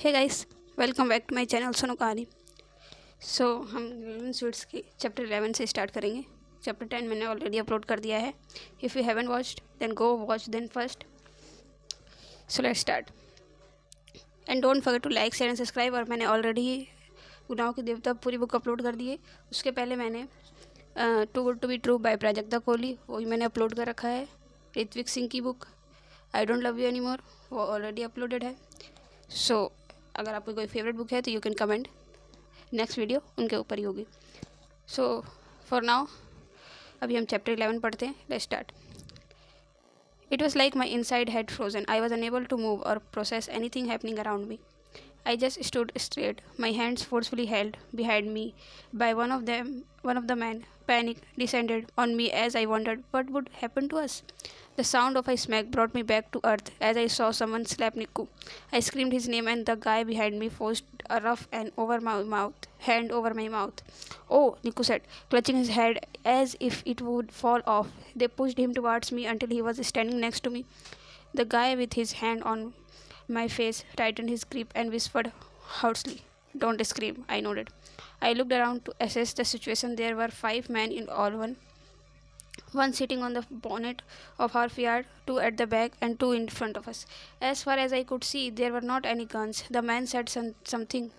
Hey guys, welcome back to my channel Sonu Kahani. हम Lalan sweets की chapter 11 से स्टार्ट करेंगे। चैप्टर 10 मैंने ऑलरेडी अपलोड कर दिया है। If you haven't watched then go watch then first. So let's start and don't forget to like share and subscribe. और मैंने ऑलरेडी गुनाहों के देवता पूरी बुक अपलोड कर दी है। उसके पहले मैंने too good to be true by Prajakta Kohli वो भी मैंने अपलोड कर रखा है। ऋत्विक सिंह की book I don't love you any more वो ऑलरेडी अपलोडेड है। अगर आपकी कोई फेवरेट बुक है तो you can comment, next video उनके ऊपर ही होगी। फॉर नाउ अभी हम चैप्टर 11 पढ़ते हैं। Let's start. It was like my inside had frozen. I was unable to move or process anything happening around me. I just stood straight, my hands forcefully held behind me by one of them. One of the men. Panic descended on me as I wondered what would happen to us. The sound of a smack brought me back to earth as I saw someone slap Niku. I screamed his name and the guy behind me forced a rough and hand over my mouth. Oh, Niku said, clutching his head as if it would fall off. They pushed him towards me until he was standing next to me. The guy with his hand on my face tightened his grip and whispered hoarsely, "Don't scream." I nodded. I looked around to assess the situation. There were 5 men in all, one sitting on the bonnet of our Fiat, 2 at the back, and 2 in front of us. As far as I could see, there were not any guns. The men said something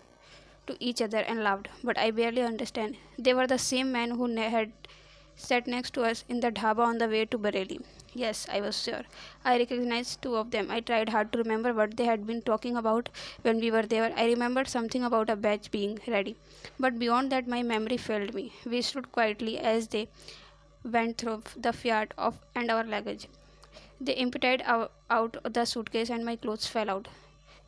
to each other and laughed, but I barely understand. They were the same men who had sat next to us in the dhaba on the way to Bareilly. Yes, I was sure. I recognized 2 of them. I tried hard to remember what they had been talking about when we were there. I remembered something about a batch being ready. But beyond that, my memory failed me. We stood quietly as they went through the Fiat and our luggage. They emptied out the suitcase and my clothes fell out.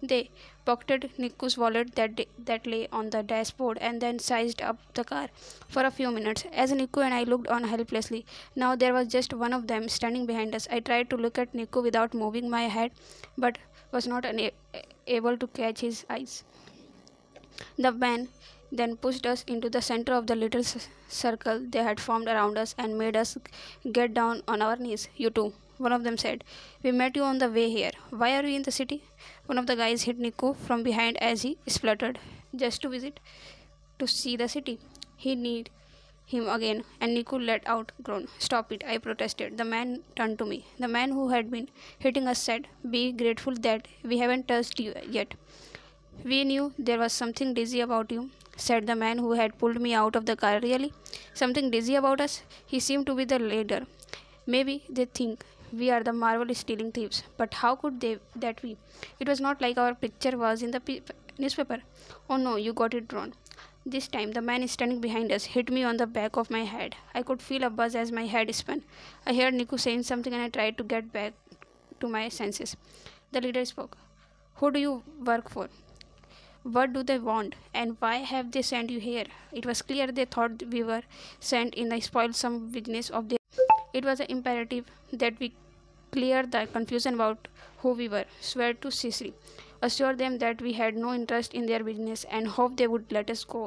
They pocketed Niku's wallet that lay on the dashboard and then sized up the car for a few minutes. As Niku and I looked on helplessly, now there was just one of them standing behind us. I tried to look at Niku without moving my head, but was not able to catch his eyes. The man then pushed us into the center of the little circle they had formed around us and made us get down on our knees. You too, one of them said. We met you on the way here. Why are you in the city? One of the guys hit Niku from behind as he spluttered. Just to see the city. He need him again, and Niku let out a groan. Stop it, I protested. The man turned to me. The man who had been hitting us said, "Be grateful that we haven't touched you yet. We knew there was something dizzy about you," said the man who had pulled me out of the car. Really? Something dizzy about us? He seemed to be the leader. Maybe they think we are the marvelous stealing thieves, but how could that be? It was not like our picture was in the newspaper. Oh no, you got it wrong. This time, the man standing behind us hit me on the back of my head. I could feel a buzz as my head spun. I heard Niku saying something and I tried to get back to my senses. The leader spoke. Who do you work for? What do they want? And why have they sent you here? It was clear they thought we were sent in the spoilsome business of their. It was imperative that we clear the confusion about who we were, swear to Sisri, assure them that we had no interest in their business, and hope they would let us go.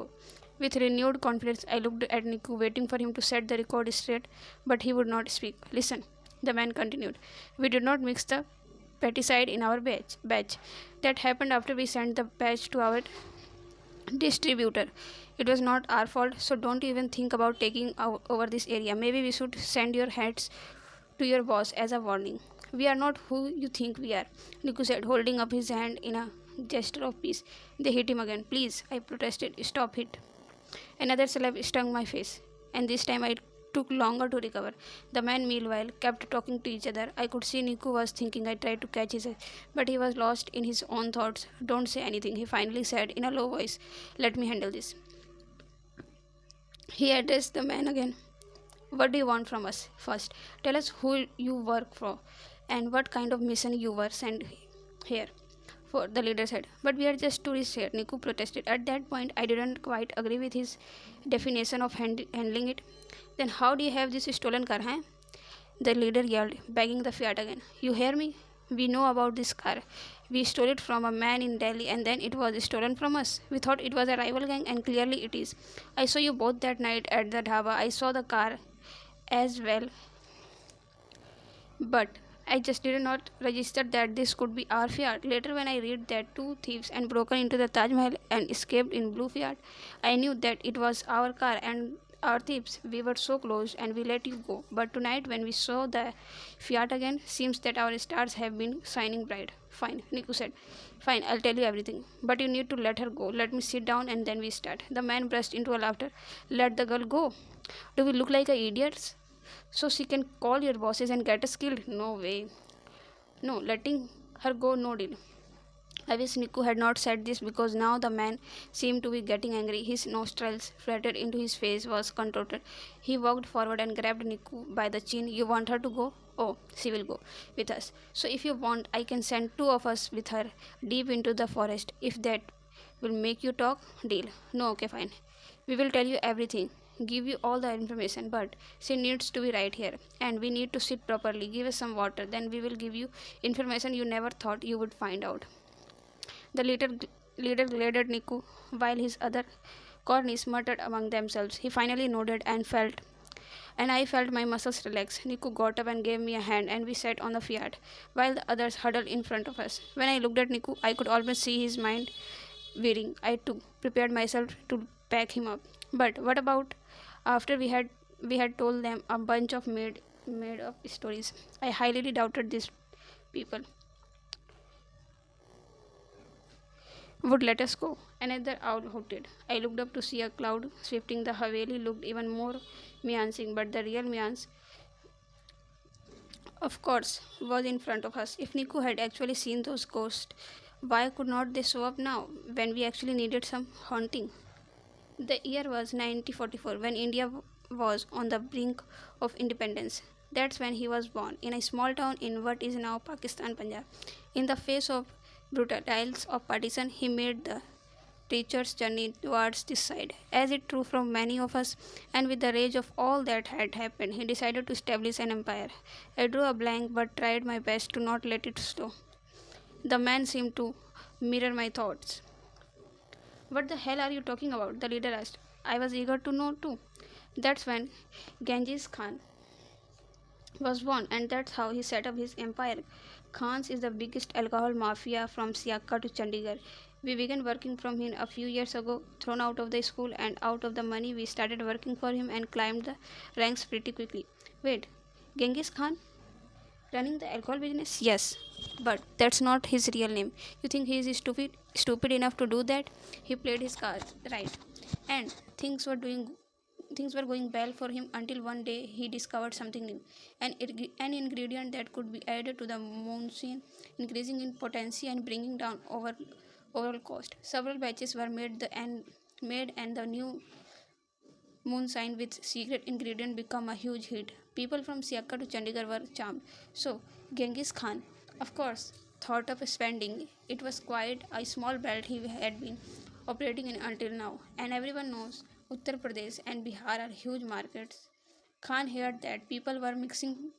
With renewed confidence, I looked at Niku, waiting for him to set the record straight, but he would not speak. Listen, the man continued. We did not mix the pesticide in our batch. That happened after we sent the batch to our distributor. It was not our fault, so don't even think about taking over this area. Maybe we should send your heads to your boss as a warning. We are not who you think we are, Niku said, holding up his hand in a gesture of peace. They hit him again. Please, I protested. Stop it. Another slap stung my face, and this time I took longer to recover. The men, meanwhile, kept talking to each other. I could see Niku was thinking. I tried to catch his eye, but he was lost in his own thoughts. Don't say anything, he finally said in a low voice. Let me handle this. He addressed the man again. What do you want from us? First, tell us who you work for and what kind of mission you were sent here for, the leader said. But we are just tourists here, Niku protested. At that point, I didn't quite agree with his definition of handling it. Then how do you have this stolen car, huh? The leader yelled, begging the Fiat again. You hear me? We know about this car. We stole it from a man in Delhi and then it was stolen from us. We thought it was a rival gang and clearly it is. I saw you both that night at the dhaba. I saw the car as well. But I just did not register that this could be our Fiat. Later, when I read that two thieves and broken into the Taj Mahal and escaped in blue Fiat, I knew that it was our car and our thieves. We were so close and we let you go. But tonight, when we saw the Fiat again, seems that our stars have been shining bright. Fine, Niku said. Fine, I'll tell you everything. But you need to let her go. Let me sit down and then we start. The man burst into a laughter. Let the girl go. Do we look like idiots? So she can call your bosses and get us killed? No way. No, letting her go, no deal. I wish Niku had not said this because now the man seemed to be getting angry. His nostrils fluttered into his face was contorted. He walked forward and grabbed Niku by the chin. You want her to go? Oh, she will go with us. So if you want, I can send two of us with her deep into the forest. If that will make you talk, deal. No, okay, fine. We will tell you everything, give you all the information, but she needs to be right here and we need to sit properly. Give us some water, then we will give you information you never thought you would find out. The leader glared at Niku while his other cornies muttered among themselves. He finally nodded and I felt my muscles relax. Niku got up and gave me a hand, and we sat on the Fiat, while the others huddled in front of us. When I looked at Niku, I could almost see his mind wearing. I too prepared myself to pack him up. But what about after we had told them a bunch of made up stories? I highly doubted these people would let us go. Another owl hooted. I looked up to see a cloud sweeping the Haveli looked even more menacing, but the real menace, of course, was in front of us. If Niku had actually seen those ghosts, why could not they show up now when we actually needed some haunting? The year was 1944 when India was on the brink of independence. That's when he was born, in a small town in what is now Pakistan, Punjab. In the face of brutal tiles of partition, he made the teacher's journey towards this side, as it true from many of us, and with the rage of all that had happened, he decided to establish an empire. I drew a blank but tried my best to not let it slow. The man seemed to mirror my thoughts. What the hell are you talking about? The leader asked. I was eager to know too. That's when Genghis Khan was born, and that's how he set up his empire. Khan's is the biggest alcohol mafia from Siaka to Chandigarh. We began working from him a few years ago, thrown out of the school and out of the money. We started working for him and climbed the ranks pretty quickly. Wait, Genghis Khan? Running the alcohol business? Yes, but that's not his real name. You think he is stupid enough to do that? He played his cards right, and things were going well for him until one day he discovered something new, an ingredient that could be added to the monsoon, increasing in potency and bringing down overall cost. Several batches were made and the new moonshine with secret ingredient become a huge hit. People from Siaka to Chandigarh were charmed. So Genghis Khan, of course, thought of spending. It was quite a small belt he had been operating in until now, and everyone knows Uttar Pradesh and Bihar are huge markets. Khan heard that people were mixing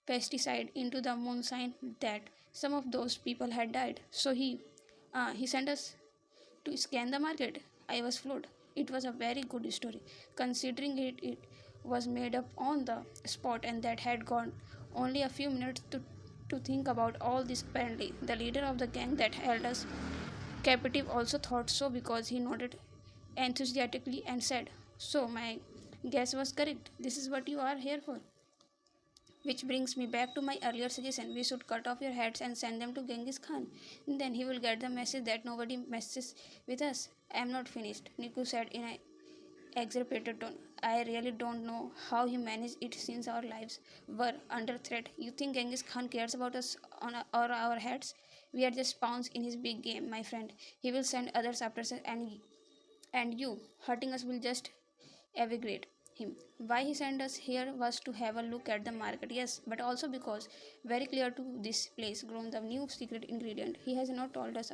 pesticide into the moonshine, that some of those people had died. So he sent us to scan the market. I was floored. It was a very good story, considering it was made up on the spot and that had gone only a few minutes to think about all this. Apparently, the leader of the gang that held us captive also thought so because he nodded enthusiastically and said, so my guess was correct. This is what you are here for. Which brings me back to my earlier suggestion. We should cut off your heads and send them to Genghis Khan. Then he will get the message that nobody messes with us. I am not finished, Niku said in an exasperated tone. I really don't know how he managed it since our lives were under threat. You think Genghis Khan cares about us or our heads? We are just pawns in his big game, my friend. He will send others after us, and you hurting us will just evacuate him. Why he sent us here was to have a look at the market, yes, but also because very clear to this place grown the new secret ingredient. He has not told us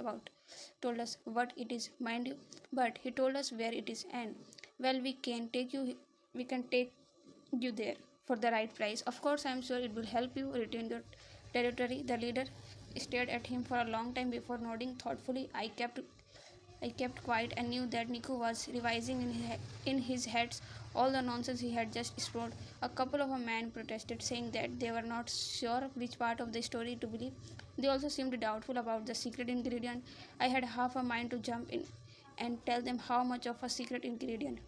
what it is, mind you, but he told us where it is, and well, we can take you there for the right price. Of course, I am sure it will help you retain your territory. The leader stared at him for a long time before nodding thoughtfully. I kept I kept quiet and knew that Niku was revising in his head all the nonsense he had just spewed. A couple of men protested, saying that they were not sure which part of the story to believe. They also seemed doubtful about the secret ingredient. I had half a mind to jump in and tell them how much of a secret ingredient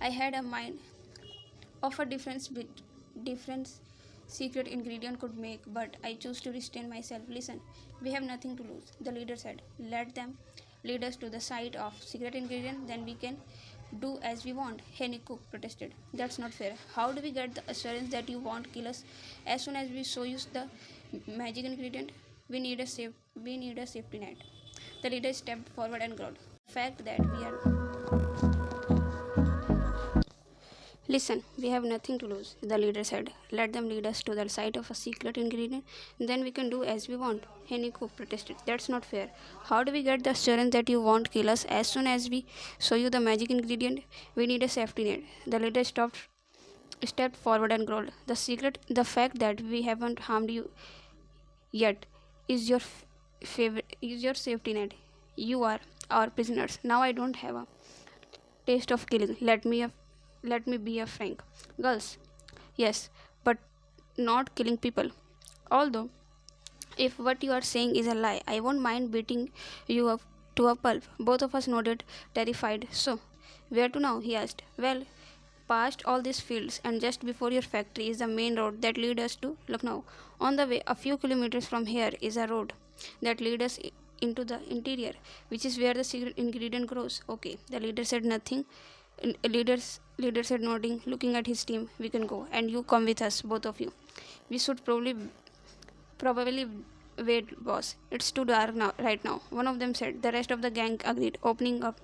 I had a mind of a different secret ingredient could make, but I chose to restrain myself. Listen, we have nothing to lose, the leader said. Let them lead us to the site of secret ingredient, then we can do as we want. Henny Cook protested. That's not fair. How do we get the assurance that you won't kill us as soon as we show you the magic ingredient? We need a safety net. The leader stepped forward and growled. The fact that we are Listen, we have nothing to lose, the leader said. Let them lead us to the site of a secret ingredient, then we can do as we want. Heniko protested. That's not fair. How do we get the assurance that you won't kill us as soon as we show you the magic ingredient? We need a safety net. The leader stepped forward and growled. The fact that we haven't harmed you yet is your safety net. You are our prisoners. Now I don't have a taste of killing. Let me be a frank. Girls, yes, but not killing people. Although, if what you are saying is a lie, I won't mind beating you up to a pulp. Both of us nodded, terrified. So, where to now? He asked. Well, past all these fields and just before your factory is the main road that leads us to Lucknow. On the way, a few kilometers from here is a road that leads us into the interior, which is where the secret ingredient grows. Okay, the leader said nothing. Leader said, nodding, looking at his team. We can go, and you come with us, both of you. We should probably wait, boss. It's too dark now, right now. One of them said. The rest of the gang agreed, opening up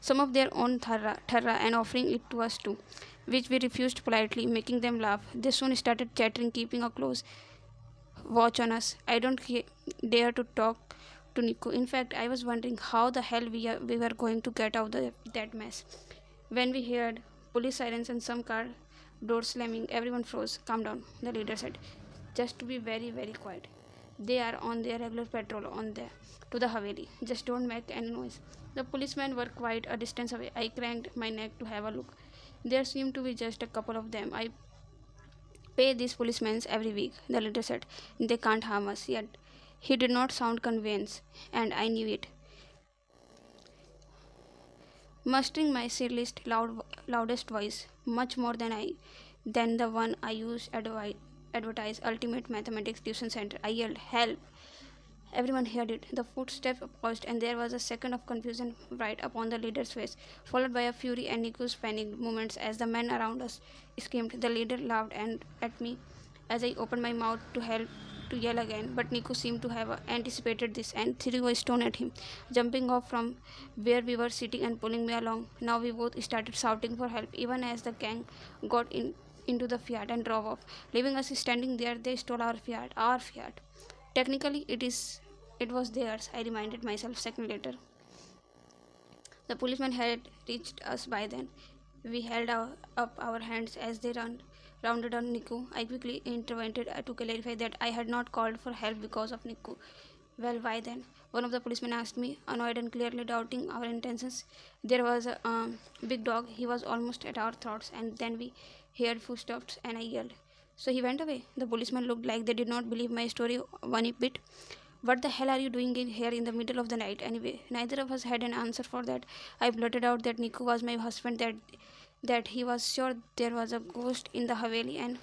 some of their own tharra and offering it to us too, which we refused politely, making them laugh. They soon started chattering, keeping a close watch on us. I don't dare to talk to Nico. In fact, I was wondering how the hell we were going to get out of that mess. When we heard police sirens and some car doors slamming, everyone froze. Calm down, the leader said. Just to be very, very quiet. They are on their regular patrol to the Haveli. Just don't make any noise. The policemen were quite a distance away. I craned my neck to have a look. There seemed to be just a couple of them. I pay these policemen every week, the leader said. They can't harm us yet. He did not sound convinced, and I knew it. Mustering my silliest, loudest voice, much more than the one I used advertise Ultimate Mathematics Tuition Center, I yelled, "Help!" Everyone heard it. The footsteps paused, and there was a second of confusion right upon the leader's face, followed by a fury and Niku's panicked movements as the men around us screamed. The leader laughed at me as I opened my mouth to yell again, but Niku seemed to have anticipated this and threw a stone at him, jumping off from where we were sitting and pulling me along. Now we both started shouting for help, even as the gang got into the Fiat and drove off, leaving us standing there. They stole our Fiat. Our Fiat. Technically, it was theirs, I reminded myself second later. The policeman had reached us by then. We held up our hands as they rounded on Niku. I quickly intervened to clarify that I had not called for help because of Niku. Well, why then? One of the policemen asked me, annoyed and clearly doubting our intentions. There was a big dog. He was almost at our throats, and then we heard footsteps, and I yelled. So he went away. The policemen looked like they did not believe my story one bit. What the hell are you doing here in the middle of the night anyway? Neither of us had an answer for that. I blurted out that Niku was my husband, that he was sure there was a ghost in the Haveli, and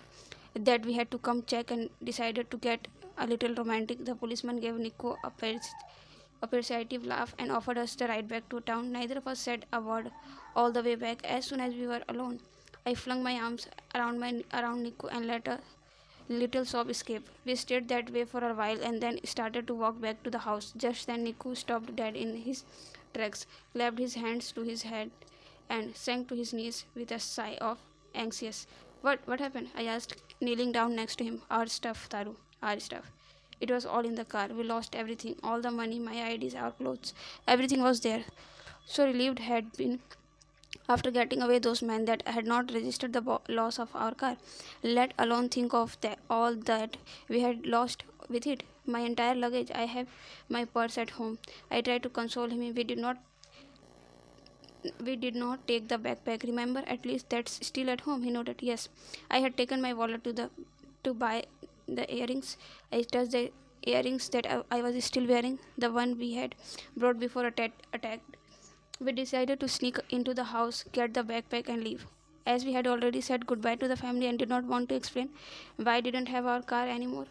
that we had to come check, and decided to get a little romantic. The policeman gave Niku a persuasive laugh and offered us the ride back to town. Neither of us said a word all the way back. As soon as we were alone, I flung my arms around Niku and let a little sob escape. We stayed that way for a while and then started to walk back to the house. Just then Niku stopped dead in his tracks, clapped his hands to his head, and sank to his knees with a sigh of anxious. What happened? I asked, kneeling down next to him. Our stuff, Taru. Our stuff. It was all in the car. We lost everything. All the money, my IDs, our clothes. Everything was there. So relieved had been after getting away those men that had not registered the loss of our car, let alone think of all that we had lost with it. My entire luggage. I have my purse at home. I tried to console him. We did not take the backpack. Remember, at least that's still at home. He nodded. Yes. I had taken my wallet to buy the earrings. I touched the earrings that I was still wearing, the one we had brought before attack. We decided to sneak into the house, get the backpack, and leave. As we had already said goodbye to the family and did not want to explain why I didn't have our car anymore.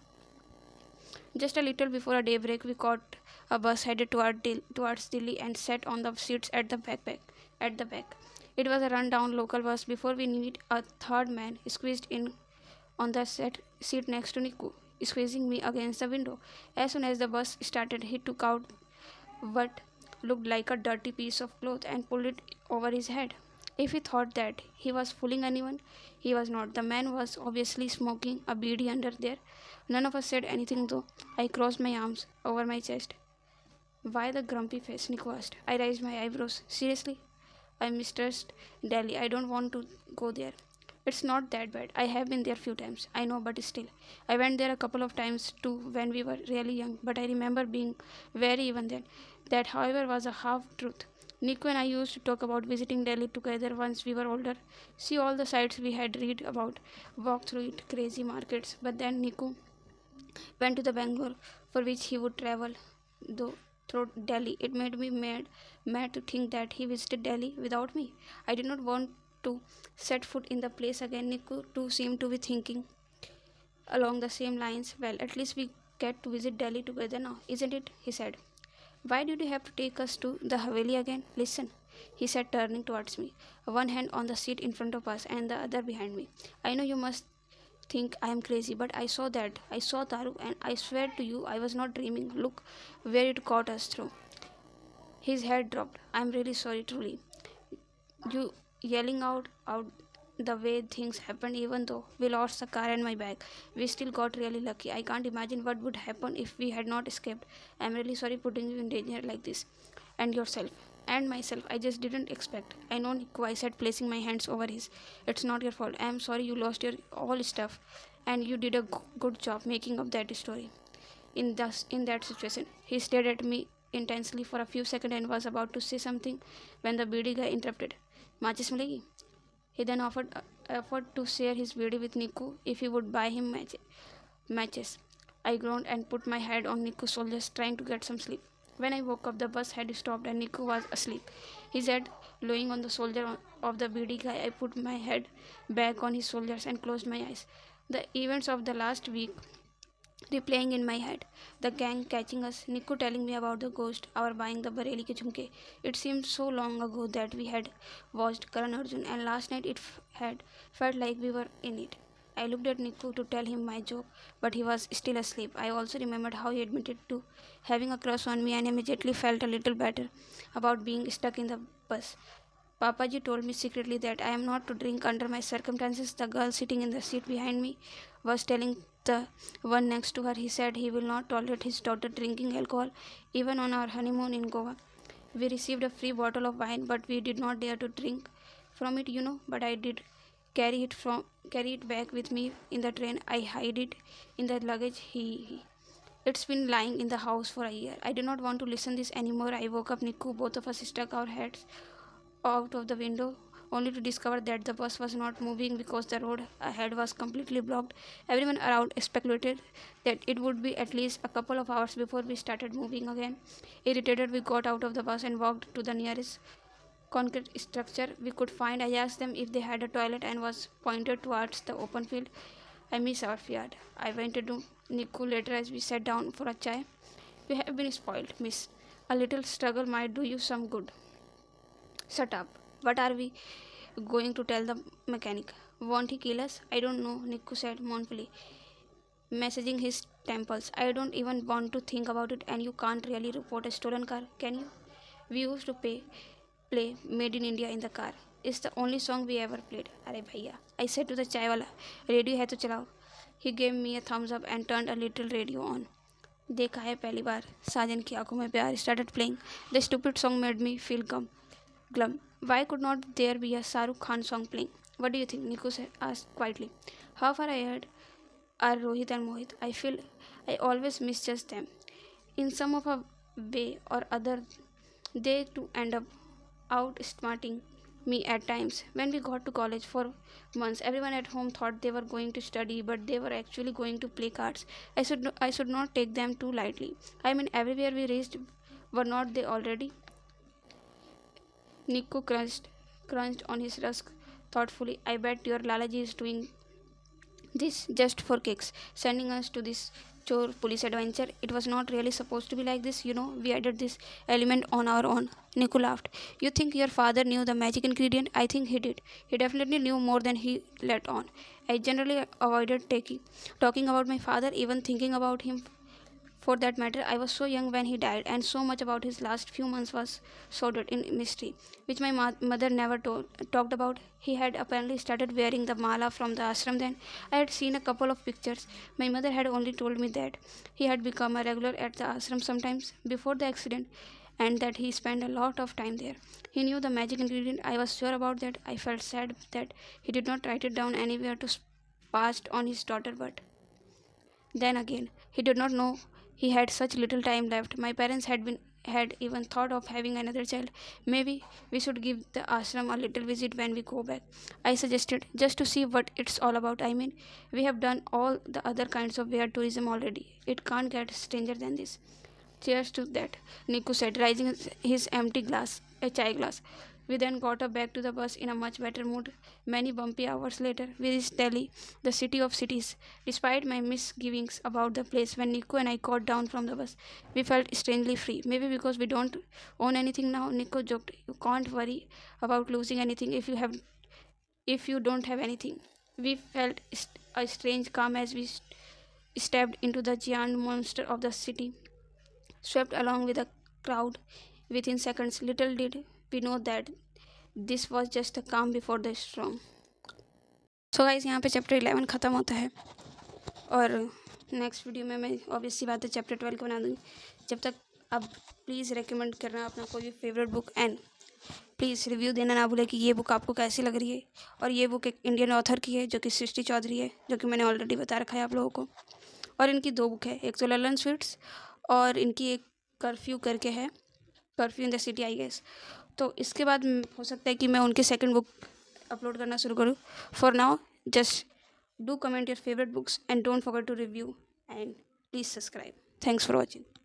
Just a little before a daybreak, we caught a bus headed towards Delhi and sat on the seats at the back. It was a run-down local bus. Before we knew it, a third man squeezed in on the seat next to Niku, squeezing me against the window. As soon as the bus started, he took out what looked like a dirty piece of cloth and pulled it over his head. If he thought that he was fooling anyone, he was not. The man was obviously smoking a beady under there. None of us said anything though. I crossed my arms over my chest. Why the grumpy face? Nico asked. I raised my eyebrows. Seriously? I mistrust Delhi. I don't want to go there. It's not that bad. I have been there few times. I know, but still. I went there a couple of times too when we were really young, but I remember being very even then. That, however, was a half truth. Nico and I used to talk about visiting Delhi together once we were older, see all the sights we had read about, walk through it, crazy markets. But then Nico went to the Bangalore, for which he would travel, though through Delhi. It made me mad to think that he visited Delhi without me. I did not want to set foot in the place again. Nico too seemed to be thinking along the same lines. Well, at least we get to visit Delhi together now, isn't it? He said. Why did you have to take us to the Haveli again? Listen, he said, turning towards me, one hand on the seat in front of us and the other behind me. I know you must think I am crazy, but I saw that. I saw Taru, and I swear to you I was not dreaming. Look where it caught us through. His head dropped. I am really sorry, truly. You yelling out the way things happened, even though we lost the car and my bag. We still got really lucky. I can't imagine what would happen if we had not escaped. I'm really sorry putting you in danger like this. And yourself. And myself. I just didn't expect. I know, Nico, I said, placing my hands over his. It's not your fault. I'm sorry you lost your all stuff. And you did a good job making up that story. In that situation. He stared at me intensely for a few seconds and was about to say something when the beady guy interrupted. Matches milegi? He then offered to share his beady with Niku if he would buy him matches. I groaned and put my head on Niku's shoulders, trying to get some sleep. When I woke up, the bus had stopped and Niku was asleep. His head lying on the shoulder of the beady guy. I put my head back on his shoulders and closed my eyes. The events of the last week replaying in my head. The gang catching us, Niku telling me about the ghost, our buying the Bareli ke jhumke. It seemed so long ago that we had watched Karan Arjun, and last night it had felt like we were in it. I looked at Niku to tell him my joke, but he was still asleep. I also remembered how he admitted to having a crush on me and immediately felt a little better about being stuck in the bus. Papaji told me secretly that I am not to drink under my circumstances. The girl sitting in the seat behind me was telling the one next to her. He said he will not tolerate his daughter drinking alcohol, even on our honeymoon in Goa. We received a free bottle of wine, but we did not dare to drink from it, But I did carry it back with me in the train. I hid it in the luggage. It's been lying in the house for a year. I do not want to listen this anymore. I woke up Niku. Both of us stuck our heads out of the window, only to discover that the bus was not moving because the road ahead was completely blocked. Everyone around speculated that it would be at least a couple of hours before we started moving again. Irritated, we got out of the bus and walked to the nearest concrete structure we could find. I asked them if they had a toilet and was pointed towards the open field. I miss our yard. I went to Niku later as we sat down for a chai. We have been spoiled, miss. A little struggle might do you some good. Shut up. What are we going to tell the mechanic? Won't he kill us? I don't know, Niku said mournfully, massaging his temples. I don't even want to think about it, and you can't really report a stolen car, can you? We used to play Made in India in the car. It's the only song we ever played. Arey bhaiya, I said to the chai wala, radio hai to chalao. He gave me a thumbs up and turned a little radio on. देखा है पहली बार साजन की आंखों में प्यार started playing. The stupid song made me feel glum. Why could not there be a Shahrukh Khan song playing? What do you think? Niku asked quietly. How far ahead are Rohit and Mohit? I feel I always misjudge them. In some of a way or other, they too end up outsmarting me at times. When we got to college for months, everyone at home thought they were going to study, but they were actually going to play cards. I should not take them too lightly. I mean, everywhere we reached, were not they already? Nico crunched on his rusk thoughtfully. I bet your Lalaji is doing this just for kicks, sending us to this chore police adventure. It was not really supposed to be like this, you know. We added this element on our own. Nico laughed. You think your father knew the magic ingredient? I think he did. He definitely knew more than he let on. I generally avoided talking about my father, even thinking about him for that matter. I was so young when he died, and so much about his last few months was shrouded in mystery, which my mother never talked about. He had apparently started wearing the mala from the ashram then. I had seen a couple of pictures. My mother had only told me that he had become a regular at the ashram sometimes before the accident, and that he spent a lot of time there. He knew the magic ingredient. I was sure about that. I felt sad that he did not write it down anywhere to pass on his daughter, but then again, he did not know he had such little time left. My parents had even thought of having another child. Maybe we should give the ashram a little visit when we go back, I suggested, just to see what it's all about. I mean, we have done all the other kinds of weird tourism already. It can't get stranger than this. Cheers to that, Niku said, raising his empty glass, a chai glass. We then got up back to the bus in a much better mood. Many bumpy hours later, we reached Delhi, the city of cities. Despite my misgivings about the place, when Nico and I got down from the bus, we felt strangely free. Maybe because we don't own anything now, Nico joked. You can't worry about losing anything if you don't have anything. We felt a strange calm as we stepped into the giant monster of the city, swept along with the crowd within seconds. Little did we know that this was just a calm before the storm. So guys, यहाँ पे chapter 11 ख़त्म होता है, और next video में मैं obvious सी बात है चैप्टर 12 को बना दूँगी. जब तक आप प्लीज़ रेकमेंड करना अपना कोई भी favourite book, and please review देना ना भूलें कि ये बुक आपको कैसी लग रही है. और ये बुक एक इंडियन ऑथर की है जो कि सृष्टि चौधरी है, जो कि मैंने ऑलरेडी बता रखा है आप लोगों को. और इनकी 2 बुक है, एक तो ललन स्वीट्स और इनकी एक कर्फ्यू करके है, curfew in the city I guess. तो इसके बाद हो सकता है कि मैं उनकी सेकंड बुक अपलोड करना शुरू करूँ. For now, just do comment your favorite books and don't forget to review and please subscribe. Thanks for watching.